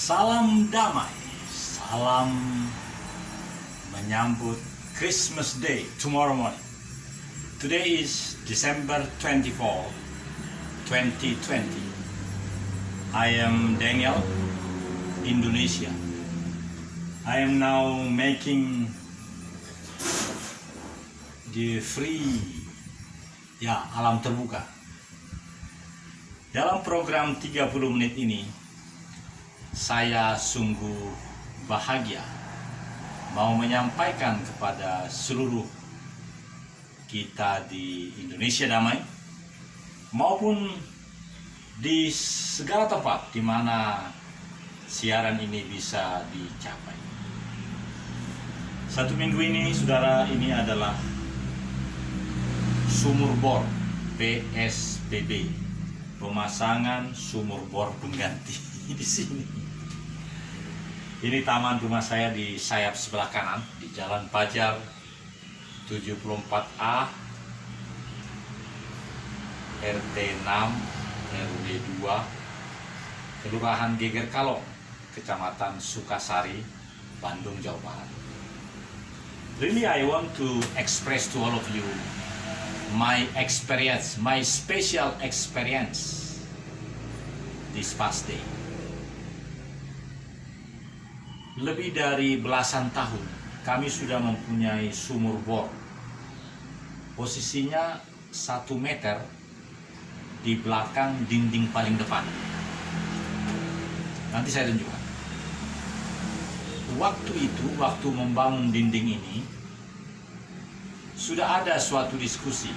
Salam damai, salam menyambut Christmas Day tomorrow morning. Today is December 24, 2020. I am Daniel, Indonesia. I am now making the free, alam terbuka. Dalam program 30 menit ini, saya sungguh bahagia mau menyampaikan kepada seluruh kita di Indonesia Damai maupun di segala tempat di mana siaran ini bisa dicapai. Satu minggu ini, saudara, ini adalah sumur bor PSBB, pemasangan sumur bor pengganti di sini. Ini taman rumah saya di sayap sebelah kanan di Jalan Pajar 74A RT 6 RW 2 Kelurahan Geger Kalong, Kecamatan Sukasari, Bandung, Jawa Barat. Really, I want to express to all of you my experience, my special experience this past day. Lebih dari belasan tahun kami sudah mempunyai sumur bor. Posisinya 1 meter di belakang dinding paling depan. Nanti saya tunjukkan. Waktu membangun dinding ini, sudah ada suatu diskusi.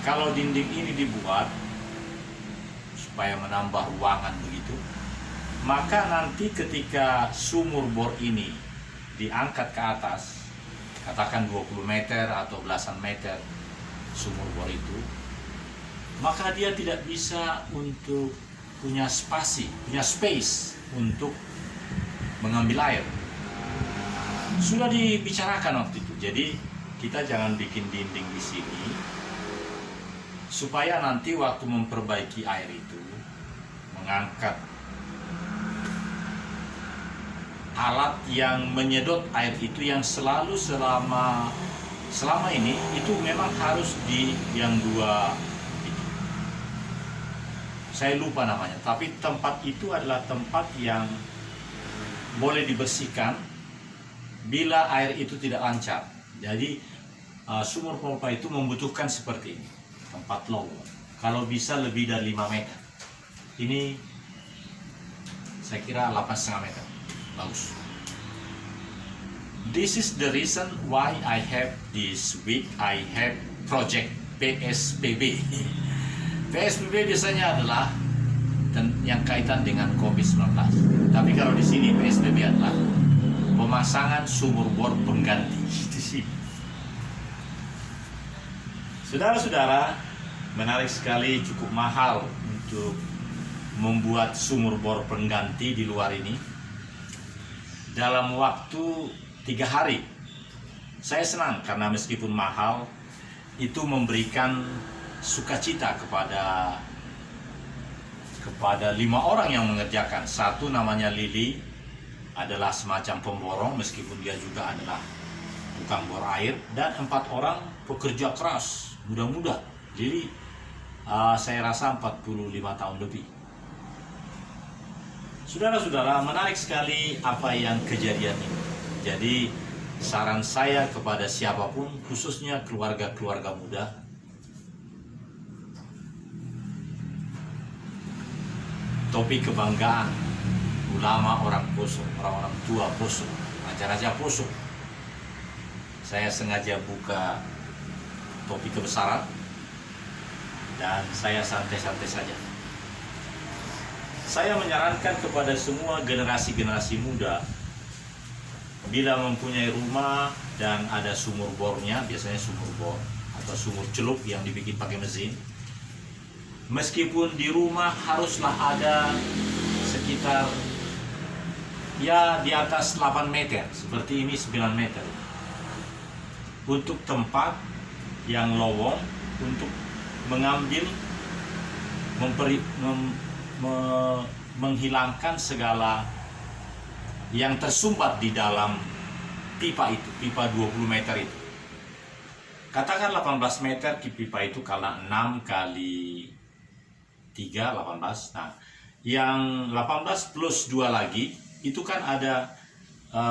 Kalau dinding ini dibuat supaya menambah ruangan begitu, maka nanti ketika sumur bor ini diangkat ke atas, katakan 20 meter atau belasan meter sumur bor itu, maka dia tidak bisa untuk punya space untuk mengambil air. Sudah dibicarakan waktu itu. Jadi kita jangan bikin dinding di sini supaya nanti waktu memperbaiki air itu, mengangkat alat yang menyedot air itu yang selalu selama ini itu memang harus di yang dua itu. Saya lupa namanya, tapi tempat itu adalah tempat yang boleh dibersihkan bila air itu tidak lancar. Jadi sumur pompa itu membutuhkan seperti ini, tempat lowong. Kalau bisa lebih dari 5 meter. Ini saya kira 8,5 meter. Bagus. This is the reason why I have this week I have project PSBB. PSBB biasanya adalah yang kaitan dengan COVID-19. Tapi kalau di sini PSBB adalah pemasangan sumur bor pengganti di sini. Saudara-saudara, menarik sekali, cukup mahal untuk membuat sumur bor pengganti di luar ini. Dalam waktu 3 hari. Saya senang karena meskipun mahal, itu memberikan sukacita kepada 5 orang yang mengerjakan. Satu namanya Lili, adalah semacam pemborong meskipun dia juga adalah tukang bor air, dan 4 orang pekerja keras, muda-muda. Jadi saya rasa 45 tahun lebih. Saudara-saudara, menarik sekali apa yang kejadian ini. Jadi saran saya kepada siapapun, khususnya keluarga-keluarga muda, topi kebanggaan ulama orang Poso, orang-orang tua Poso, raja-raja Poso. Saya sengaja buka topi kebesaran dan saya santai-santai saja. Saya menyarankan kepada semua generasi-generasi muda, bila mempunyai rumah dan ada sumur bornya, biasanya sumur bor atau sumur celup yang dibikin pakai mesin, meskipun di rumah haruslah ada sekitar di atas 8 meter, seperti ini 9 meter, untuk tempat yang lowong untuk mengambil menghilangkan segala yang tersumbat di dalam pipa itu, pipa 20 meter itu. Katakan 18 meter pipa itu, kalau 6 kali 3, 18. Nah, yang 18 plus 2 lagi, itu kan ada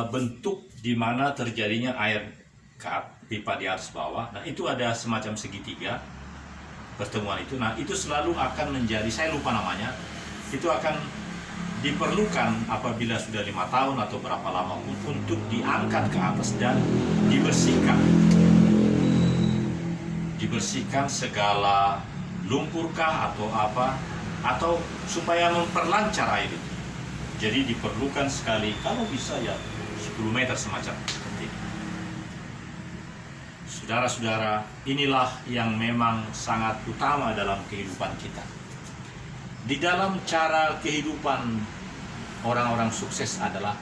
bentuk di mana terjadinya air cut, pipa di atas bawah. Nah, itu ada semacam segitiga pertemuan itu. Nah, itu selalu akan menjadi, saya lupa namanya, itu akan diperlukan apabila sudah 5 tahun atau berapa lama untuk diangkat ke atas dan dibersihkan segala lumpurkah atau apa, atau supaya memperlancar air itu. Jadi diperlukan sekali, kalau bisa ya 10 meter semacam seperti itu. Saudara-saudara, inilah yang memang sangat utama dalam kehidupan kita. Di dalam cara kehidupan orang-orang sukses adalah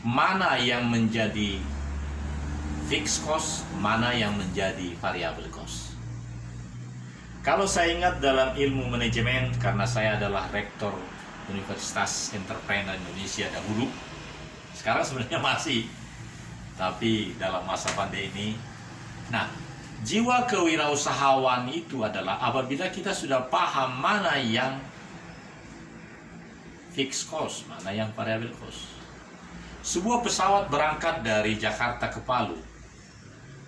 mana yang menjadi fixed cost, mana yang menjadi variable cost. Kalau saya ingat dalam ilmu manajemen, karena saya adalah rektor Universitas Entrepreneur Indonesia dahulu, sekarang sebenarnya masih, tapi dalam masa pandemi ini. Nah, jiwa kewirausahawan itu adalah apabila kita sudah paham mana yang fixed cost, mana yang variable cost. Sebuah pesawat berangkat dari Jakarta ke Palu,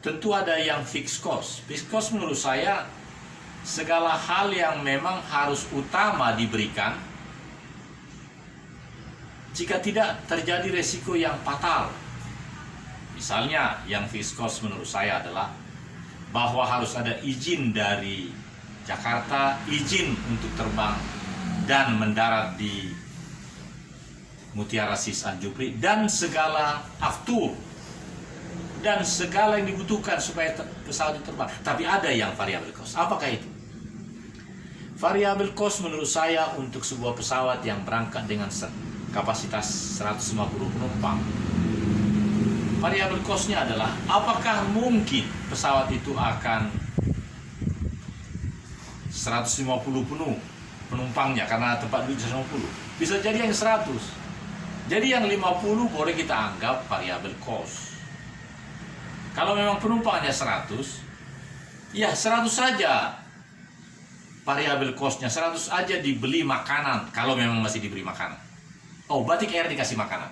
tentu ada yang fixed cost. Fixed cost menurut saya segala hal yang memang harus utama diberikan, jika tidak terjadi resiko yang fatal. Misalnya yang fixed cost menurut saya adalah bahwa harus ada izin dari Jakarta, izin untuk terbang dan mendarat di Mutiara Sis Anjupri, dan segala aftur dan segala yang dibutuhkan supaya pesawat itu terbang. Tapi ada yang variable cost. Apakah itu? Variable cost menurut saya untuk sebuah pesawat yang berangkat dengan kapasitas 150 penumpang, variable cost-nya adalah apakah mungkin pesawat itu akan 150 penuh penumpangnya, karena tempat duduk 150. Bisa jadi yang 100. Jadi yang 50 boleh kita anggap variable cost. Kalau memang penumpangnya 100, ya 100 saja variable cost-nya, 100 aja dibeli makanan, kalau memang masih diberi makanan. Oh, Batik Air dikasih makanan,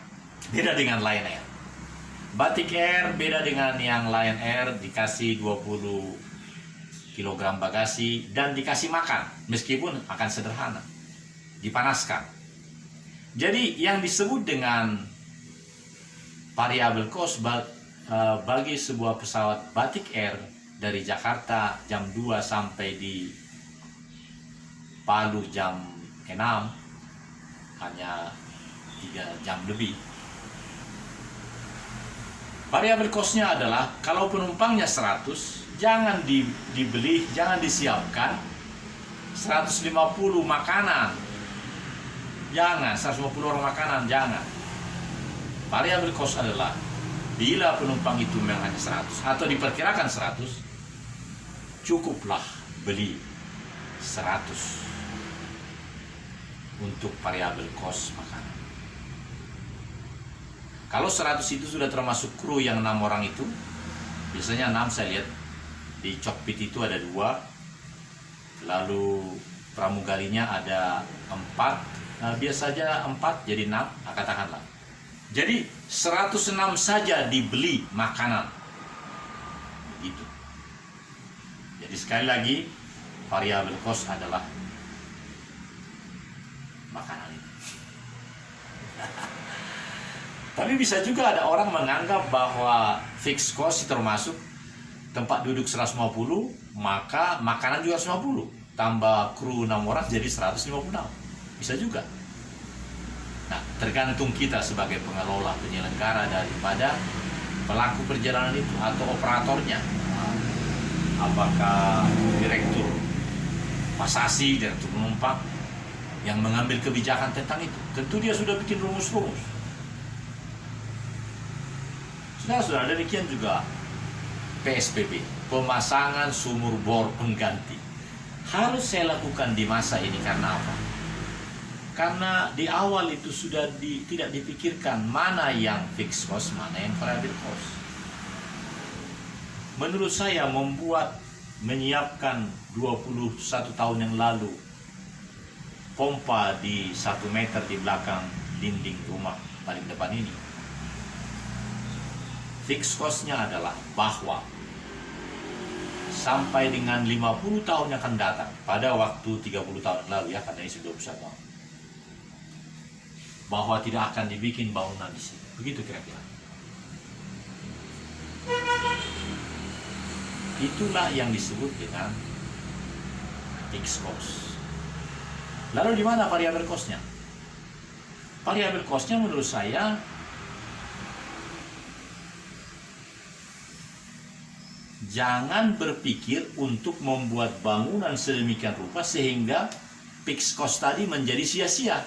beda dengan Lion Air. Batik Air beda dengan yang Lion Air, dikasih 20 kg bagasi dan dikasih makan, meskipun akan sederhana, dipanaskan. Jadi yang disebut dengan variable cost bagi sebuah pesawat Batik Air dari Jakarta jam 2 sampai di Palu jam 6, hanya 3 jam lebih. Variable cost-nya adalah kalau penumpangnya 100, jangan dibeli, jangan disiapkan 150 makanan. Jangan, 150 orang makanan, jangan. Variable cost adalah bila penumpang itu memang hanya 100 atau diperkirakan 100, cukuplah beli 100 untuk variable cost makanan. Kalau 100 itu sudah termasuk kru yang 6 orang itu, biasanya 6 saya lihat, di cockpit itu ada 2, lalu pramugarinya ada 4, biasanya 4 jadi 6, katakanlah. Jadi 106 saja dibeli makanan. Begitu. Jadi sekali lagi, variable cost adalah makanan itu. Tapi bisa juga ada orang menganggap bahwa fixed cost termasuk tempat duduk 150, maka makanan juga 150. Tambah kru 6 orang jadi 156. Bisa juga. Nah, tergantung kita sebagai pengelola, penyelenggara daripada pelaku perjalanan itu atau operatornya. Apakah direktur pasasi, direktur penumpang yang mengambil kebijakan tentang itu. Tentu dia sudah bikin rumus-rumus. Saudara-saudara, demikian juga PSBB, pemasangan sumur bor pengganti. Harus saya lakukan di masa ini karena apa? Karena di awal itu sudah tidak dipikirkan mana yang fixed cost, mana yang variable cost. Menurut saya menyiapkan 21 tahun yang lalu pompa di 1 meter di belakang dinding rumah paling depan ini, fixed cost-nya adalah bahwa sampai dengan 50 tahun yang akan datang, pada waktu 30 tahun yang lalu ya, karena ini sudah 21 tahun, bahwa tidak akan dibikin bangunan di sini. Begitu kira-kira. Itulah yang disebut dengan fixed cost. Lalu di mana variable cost-nya? Variable cost-nya menurut saya jangan berpikir untuk membuat bangunan sedemikian rupa sehingga fixed cost tadi menjadi sia-sia.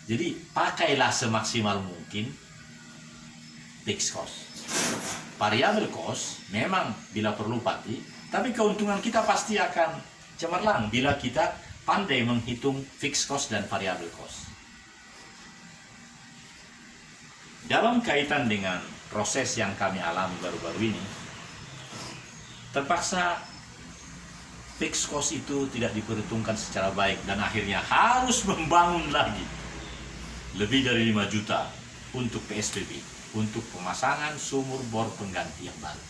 Jadi pakailah semaksimal mungkin fixed cost. Variable cost memang bila perlu pasti, tapi keuntungan kita pasti akan cemerlang bila kita pandai menghitung fixed cost dan variable cost. Dalam kaitan dengan proses yang kami alami baru-baru ini, terpaksa fixed cost itu tidak diperhitungkan secara baik dan akhirnya harus membangun lagi lebih dari 5 juta untuk PSBB, untuk pemasangan sumur bor pengganti yang baru.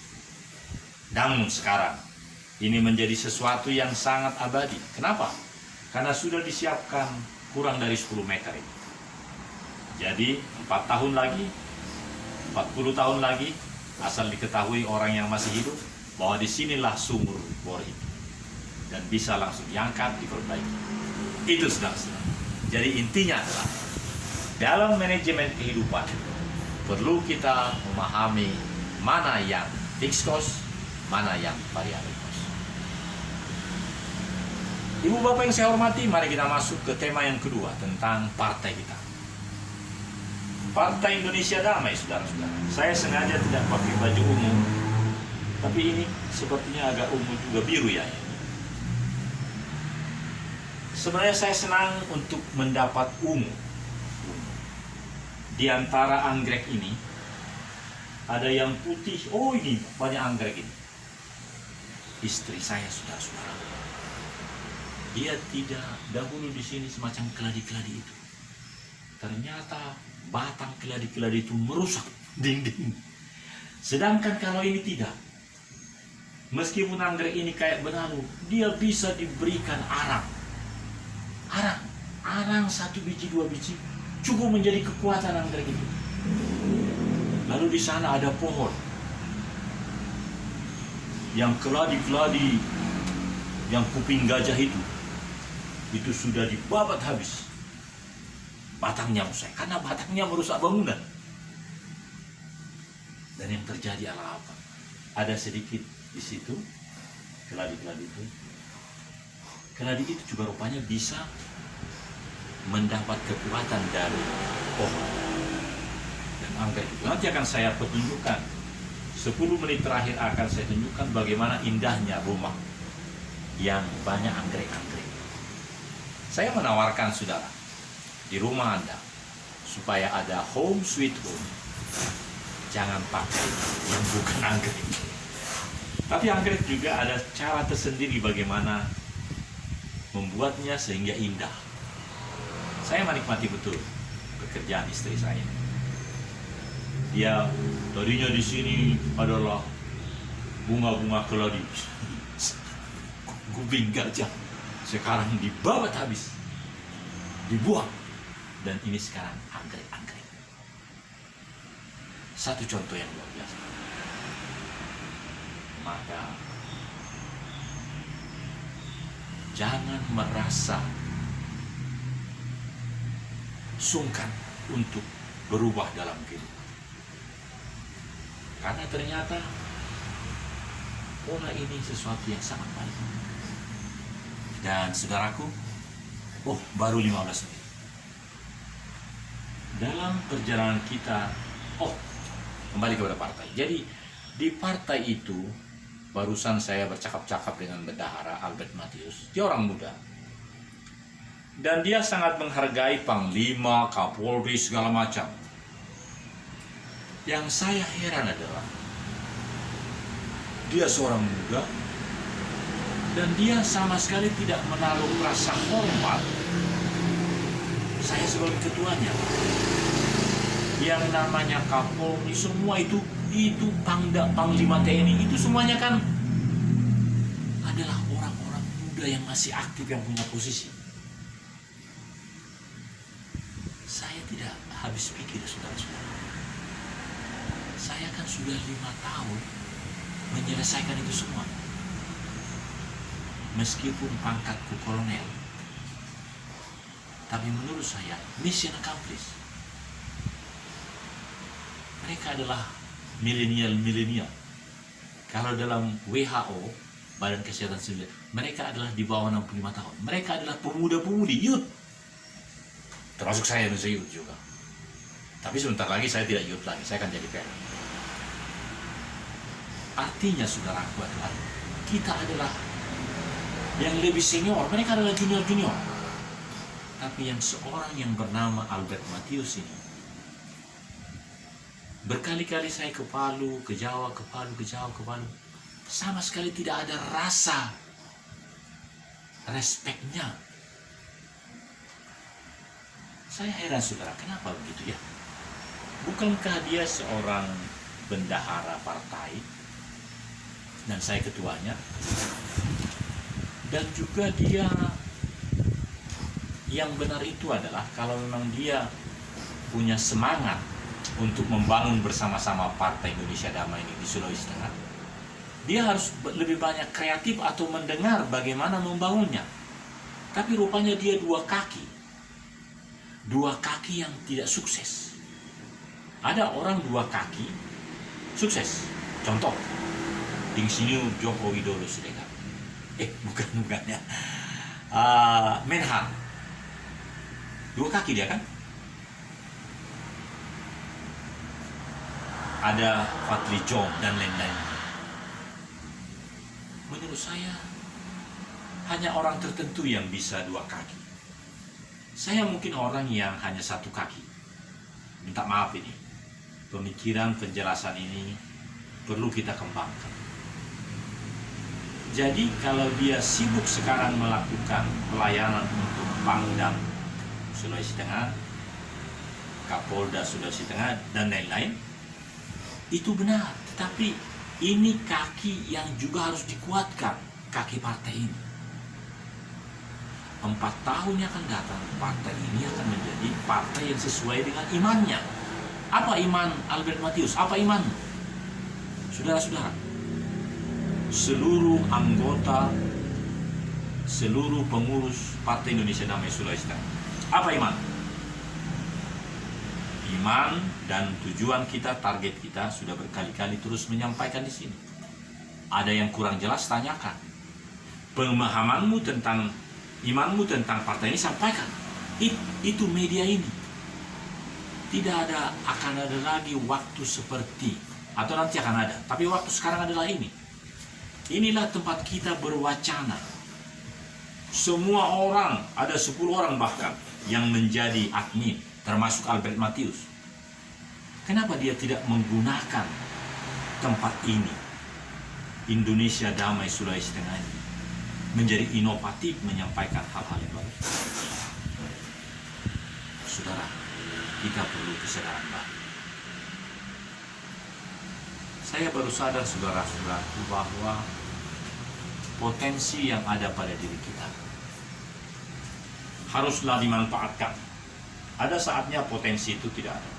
Namun sekarang ini menjadi sesuatu yang sangat abadi. Kenapa? Karena sudah disiapkan kurang dari 10 meter ini. Jadi 4 tahun lagi, 40 tahun lagi, asal diketahui orang yang masih hidup bahwa disinilah sumur bor itu, dan bisa langsung diangkat, diperbaiki. Itu sedang-sedang. Jadi intinya adalah dalam manajemen kehidupan perlu kita memahami mana yang fixed cost, mana yang variable cost. Ibu bapak yang saya hormati, mari kita masuk ke tema yang kedua tentang partai kita. Partai Indonesia Damai, saudara-saudara. Saya sengaja tidak pakai baju ungu, tapi ini sepertinya agak ungu juga, biru ya. Sebenarnya saya senang untuk mendapat ungu. Di antara anggrek ini ada yang putih. Oh, ini banyak anggrek ini. Istri saya, saudara-saudara, dia tidak dahulu di sini semacam keladi-keladi itu. Ternyata batang keladi-keladi itu merusak dinding. Sedangkan kalau ini tidak. Meskipun anggrek ini kayak benalu, dia bisa diberikan arang. Arang 1 biji 2 biji cukup menjadi kekuatan anggrek itu. Lalu di sana ada pohon yang keladi-keladi, yang kuping gajah itu sudah dibabat habis. Batangnya rusak, karena batangnya merusak bangunan. Dan yang terjadi adalah apa? Ada sedikit di situ keladi-keladi itu. Keladi itu juga rupanya bisa mendapat kekuatan dari pohon dan anggrek itu. Nanti akan saya pertunjukkan, 10 menit terakhir akan saya tunjukkan bagaimana indahnya rumah yang banyak anggrek-anggrek. Saya menawarkan saudara, di rumah Anda, supaya ada home sweet home, jangan pakai yang bukan anggrek. Tapi anggrek juga ada cara tersendiri bagaimana membuatnya sehingga indah. Saya menikmati betul pekerjaan istri saya. Dia tadinya di sini adalah bunga-bunga keladi, kuping gajah, sekarang dibabat habis, dibuang, dan ini sekarang anggrek-anggrek. Satu contoh yang luar biasa. Maka jangan merasa sungkan untuk berubah dalam kehidupan. Karena ternyata pola ini sesuatu yang sangat baik. Dan saudaraku, baru 15 menit. Dalam perjalanan kita, kembali kepada partai. Jadi di partai itu Barusan saya bercakap-cakap dengan Bendahara Albert Matius. Dia orang muda. Dan dia sangat menghargai Panglima, Kapolri, segala macam. Yang saya heran adalah dia seorang muda dan dia sama sekali tidak menaruh rasa hormat. Saya sebagai ketuanya. Yang namanya Kapolri, semua itu Pangda, Panglima TNI, itu semuanya kan adalah orang-orang muda yang masih aktif, yang punya posisi. Saya tidak habis pikir, saudara-saudara. Saya kan sudah 5 tahun menyelesaikan itu semua. Meskipun pangkatku kolonel, tapi menurut saya mission accomplished. Mereka adalah milenial. Kalau dalam WHO, Badan Kesehatan Sedunia, mereka adalah di bawah 65 tahun. Mereka adalah pemuda-pemudi, youth. Termasuk saya youth juga. Tapi sebentar lagi saya tidak youth lagi, saya akan jadi parent. Artinya saudaraku adalah kita adalah yang lebih senior, mereka adalah junior. Tapi yang seorang yang bernama Albert Matius ini, berkali-kali saya ke Palu, ke Jawa, ke Palu, sama sekali tidak ada rasa respeknya. Saya heran saudara, kenapa begitu ya? Bukankah dia seorang bendahara partai dan saya ketuanya, dan juga dia yang benar itu adalah kalau memang dia punya semangat untuk membangun bersama-sama Partai Indonesia Damai ini di Sulawesi Tengah, dia harus lebih banyak kreatif atau mendengar bagaimana membangunnya. Tapi rupanya dia dua kaki yang tidak sukses. Ada orang dua kaki sukses. Contoh, Insinyur Joko Widodo Siregar. Bukan ya. Menhan. Dua kaki dia kan? Ada Fadli John dan lain-lain. Menurut saya hanya orang tertentu yang bisa dua kaki. Saya mungkin orang yang hanya satu kaki. Minta maaf ini. Pemikiran penjelasan ini perlu kita kembangkan. Jadi kalau dia sibuk sekarang melakukan pelayanan untuk Pangdam Sulawesi Tengah, Kapolda Sulawesi Tengah dan lain-lain, itu benar. Tetapi ini kaki yang juga harus dikuatkan, kaki partai ini. 4 tahun yang akan datang, partai ini akan menjadi partai yang sesuai dengan imannya. Apa iman Albert Matius? Apa iman? Saudara-saudara, seluruh anggota, seluruh pengurus Partai Indonesia Damai Sulawesi Tengah, apa iman? Iman dan tujuan kita, target kita sudah berkali-kali terus menyampaikan di sini. Ada yang kurang jelas, tanyakan. Pemahamanmu tentang imanmu tentang partai ini, sampaikan. Itu media ini. Tidak akan ada lagi waktu seperti, atau nanti akan ada, tapi waktu sekarang adalah ini. Inilah tempat kita berwacana. Semua orang, ada 10 orang bahkan yang menjadi admin, termasuk Albert Matius. Kenapa dia tidak menggunakan tempat ini, Indonesia Damai Sulawesi Tengah ini, menjadi inovatif, menyampaikan hal-hal yang bagus? Saudara, kita perlu kesadaran baru. Saya baru sadar, saudara-saudaraku, bahwa potensi yang ada pada diri kita haruslah dimanfaatkan. Ada saatnya potensi itu tidak ada.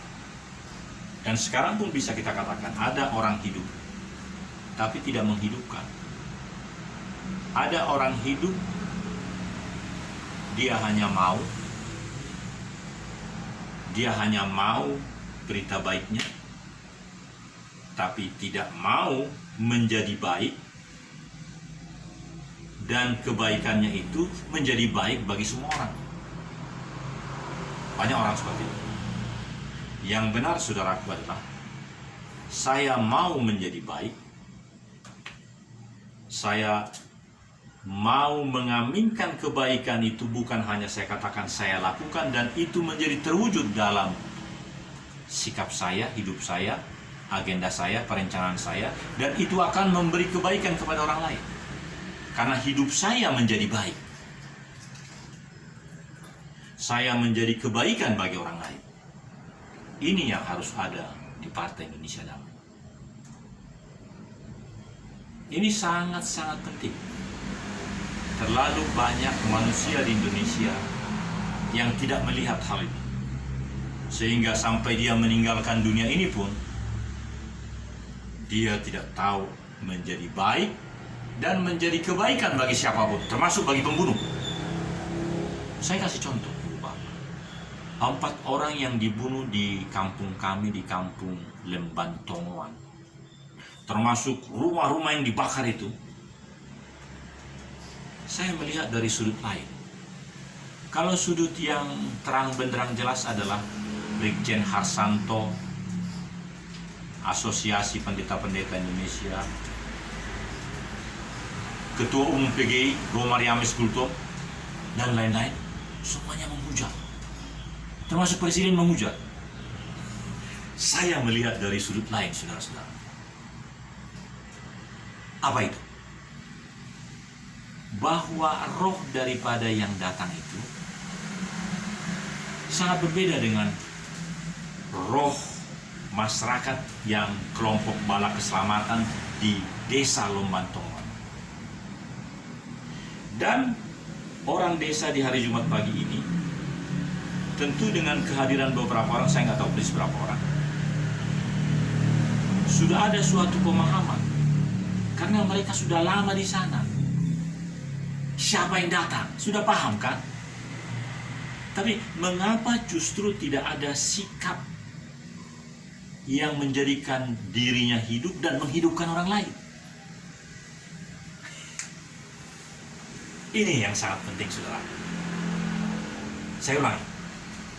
Dan sekarang pun bisa kita katakan ada orang hidup, tapi tidak menghidupkan. Ada orang hidup, dia hanya mau berita baiknya, tapi tidak mau menjadi baik, dan kebaikannya itu menjadi baik bagi semua orang. Banyak orang seperti itu. Yang benar, saudaraku, adalah saya mau menjadi baik, Saya mau mengaminkan kebaikan itu bukan hanya saya katakan saya lakukan, dan itu menjadi terwujud dalam sikap saya, hidup saya, agenda saya, perencanaan saya, dan itu akan memberi kebaikan kepada orang lain. Karena hidup saya menjadi baik. Saya menjadi kebaikan bagi orang lain. Ini yang harus ada di Partai Indonesia Damai. Ini sangat-sangat penting. Terlalu banyak manusia di Indonesia yang tidak melihat hal ini. Sehingga sampai dia meninggalkan dunia ini pun, dia tidak tahu menjadi baik dan menjadi kebaikan bagi siapapun, termasuk bagi pembunuh. Saya kasih contoh, Bapak. 4 orang yang dibunuh di kampung kami, di kampung Lemban Tongoan. Termasuk rumah-rumah yang dibakar itu. Saya melihat dari sudut lain. Kalau sudut yang terang benderang jelas adalah Brigjen Harsanto, Asosiasi Pendeta-Pendeta Indonesia, Ketua Umum PGI Romar Yames Gultom, dan lain-lain, semuanya menghujat. Termasuk Presiden menghujat. Saya melihat dari sudut lain, saudara-saudara. Apa itu? Bahwa roh daripada yang datang itu sangat berbeda dengan roh masyarakat yang kelompok bala keselamatan di desa Lombantongan. Dan orang desa di hari Jumat pagi ini, tentu dengan kehadiran beberapa orang, saya nggak tahu persis berapa orang, sudah ada suatu pemahaman. Karena mereka sudah lama di sana. Siapa yang datang? Sudah paham kan? Tapi mengapa justru tidak ada sikap yang menjadikan dirinya hidup dan menghidupkan orang lain? Ini yang sangat penting, saudara. Saya ulangi.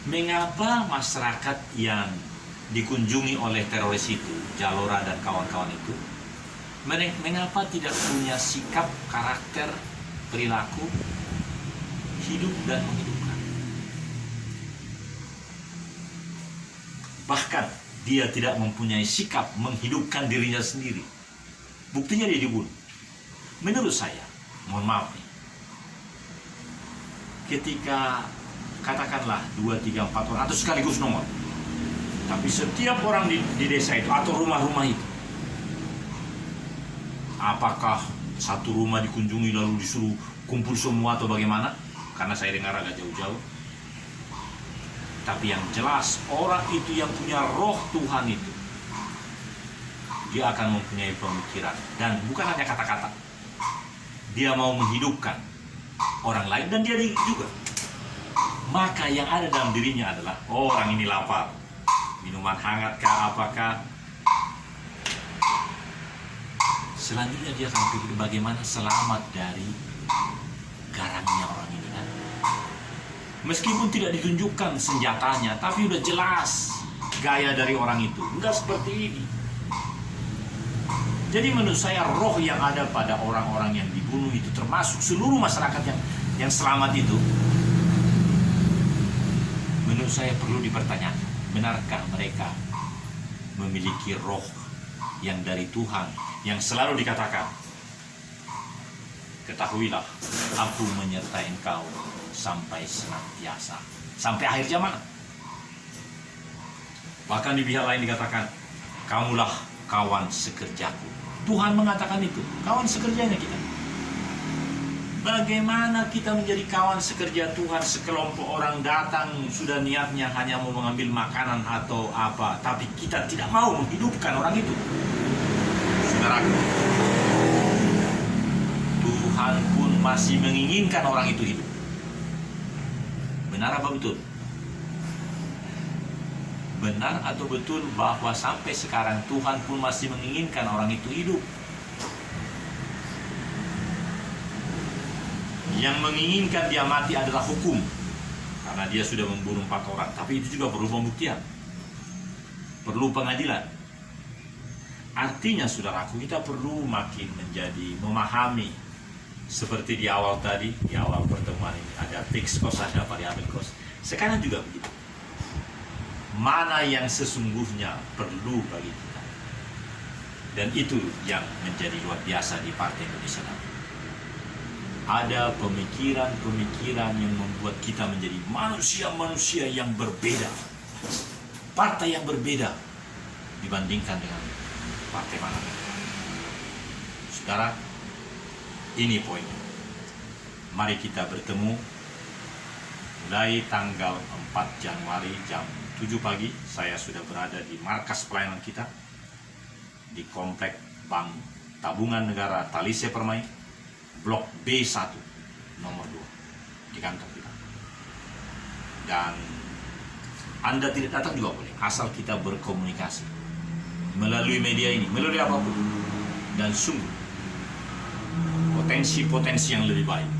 Mengapa masyarakat yang dikunjungi oleh teroris itu, Jalora dan kawan-kawan itu, mengapa tidak punya sikap, karakter, perilaku, hidup dan menghidupkan? Bahkan dia tidak mempunyai sikap menghidupkan dirinya sendiri. Buktinya dia dibunuh. Menurut saya, mohon maaf nih, ketika katakanlah 2, 3, 4 orang atau sekaligus nomor, tapi setiap orang di desa itu atau rumah-rumah itu, apakah satu rumah dikunjungi lalu disuruh kumpul semua atau bagaimana? Karena saya dengar agak jauh-jauh. Tapi yang jelas, orang itu yang punya roh Tuhan itu, dia akan mempunyai pemikiran. Dan bukan hanya kata-kata, dia mau menghidupkan orang lain dan dia juga. Maka yang ada dalam dirinya adalah, oh, orang ini lapar, minuman hangat kah, apakah. Selanjutnya dia akan pikir bagaimana selamat dari garangnya orang ini kan. Meskipun tidak ditunjukkan senjatanya, tapi udah jelas gaya dari orang itu. Enggak seperti ini. Jadi menurut saya roh yang ada pada orang-orang yang dibunuh itu, termasuk seluruh masyarakat yang selamat itu, menurut saya perlu dipertanyakan. Benarkah mereka memiliki roh yang dari Tuhan, yang selalu dikatakan, ketahuilah, aku menyertai engkau sampai senantiasa, sampai akhir zaman. Bahkan di pihak lain dikatakan, kamulah kawan sekerjaku. Tuhan mengatakan itu, kawan sekerjanya kita. Bagaimana kita menjadi kawan sekerja Tuhan? Sekelompok orang datang, sudah niatnya hanya mau mengambil makanan atau apa, tapi kita tidak mau menghidupkan orang itu. Saudaraku, Tuhan pun masih menginginkan orang itu hidup. Benar apa betul? Benar atau betul bahwa sampai sekarang Tuhan pun masih menginginkan orang itu hidup? Yang menginginkan dia mati adalah hukum, karena dia sudah membunuh 4 orang. Tapi itu juga perlu pembuktian, perlu pengadilan. Artinya saudaraku, kita perlu makin menjadi memahami. Seperti di awal tadi, di awal pertemuan ini, ada fixed cost, ada variable cost. Sekarang juga begitu. Mana yang sesungguhnya perlu bagi kita. Dan itu yang menjadi luar biasa di Partai Indonesia Damai. Ada pemikiran-pemikiran yang membuat kita menjadi manusia-manusia yang berbeda. Partai yang berbeda dibandingkan dengan partai mana. Saudara, ini poinnya. Mari kita bertemu mulai tanggal 4 Januari jam 7 pagi. Saya sudah berada di markas pelayanan kita di Komplek Bank Tabungan Negara Talise Permai, Blok B1 nomor 2 di kantor kita. Dan Anda tidak datang juga boleh, asal kita berkomunikasi melalui media ini, melalui apapun. Dan sungguh potensi-potensi yang lebih baik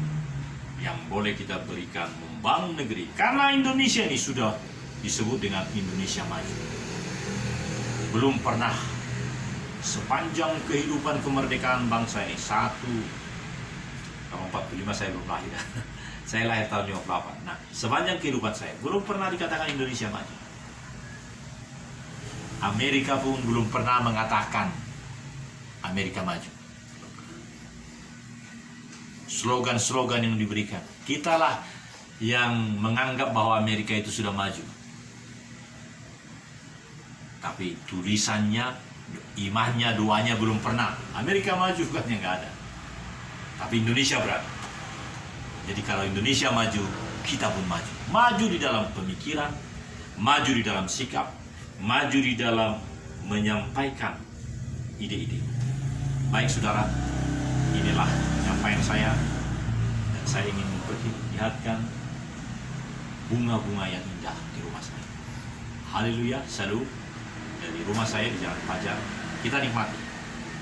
yang boleh kita berikan membangun negeri. Karena Indonesia ini sudah disebut dengan Indonesia maju. Belum pernah sepanjang kehidupan kemerdekaan bangsa ini, tahun 45 saya belum lahir. Saya lahir tahun 58. Nah, sepanjang kehidupan saya belum pernah dikatakan Indonesia maju. Amerika pun belum pernah mengatakan Amerika maju. Slogan-slogan yang diberikan, kitalah yang menganggap bahwa Amerika itu sudah maju. Tapi tulisannya, imahnya, doanya belum pernah. Amerika maju kan yang nggak ada. Tapi Indonesia berani. Jadi kalau Indonesia maju, kita pun maju. Maju di dalam pemikiran, maju di dalam sikap, maju di dalam menyampaikan ide-ide. Baik saudara, inilah penyampaian saya. Dan saya ingin memperlihatkan bunga-bunga yang indah di rumah saya. Haleluya, salut. Dari rumah saya di Jalan Fajar, kita nikmati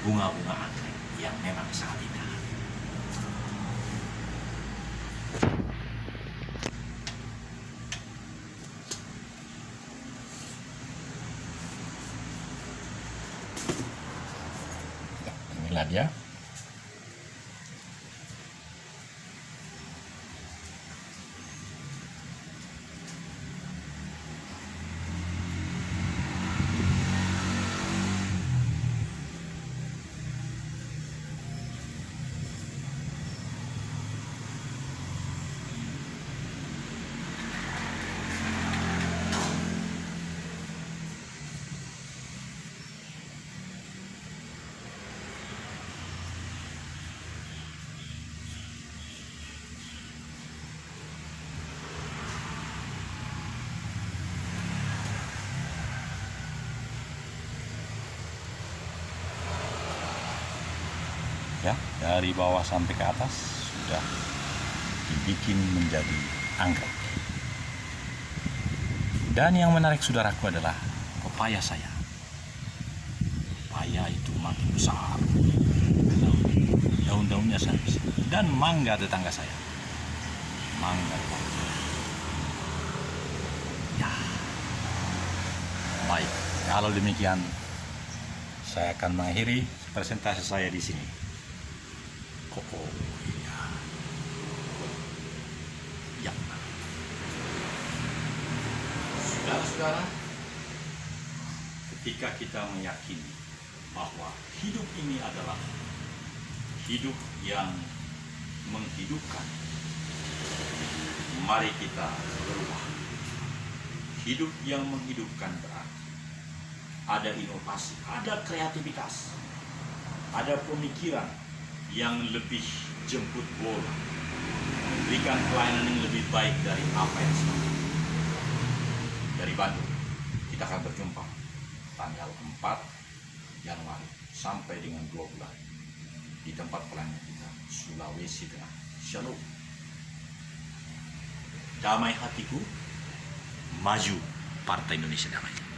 bunga-bunga anggrek yang memang sangat indah. Inilah dia. Ya, dari bawah sampai ke atas sudah dibikin menjadi anggrek. Dan yang menarik saudaraku adalah pepaya saya. Pepaya itu makin besar, daun-daunnya sangat besar. Dan mangga tetangga saya, mangga. Ya, baik. Kalau demikian, saya akan mengakhiri presentasi saya di sini. Ya. Saudara-saudara, ketika kita meyakini bahwa hidup ini adalah hidup yang menghidupkan, mari kita berubah. Hidup yang menghidupkan berarti ada inovasi, ada kreativitas, ada pemikiran yang lebih jemput bola, memberikan pelayanan yang lebih baik dari apa yang sebelumnya. Dari Bandung, kita akan berjumpa tanggal 4 Januari sampai dengan 2 bulan di tempat pelayanan kita, Sulawesi Tengah. Shalom. Damai hatiku, maju Partai Indonesia Damai.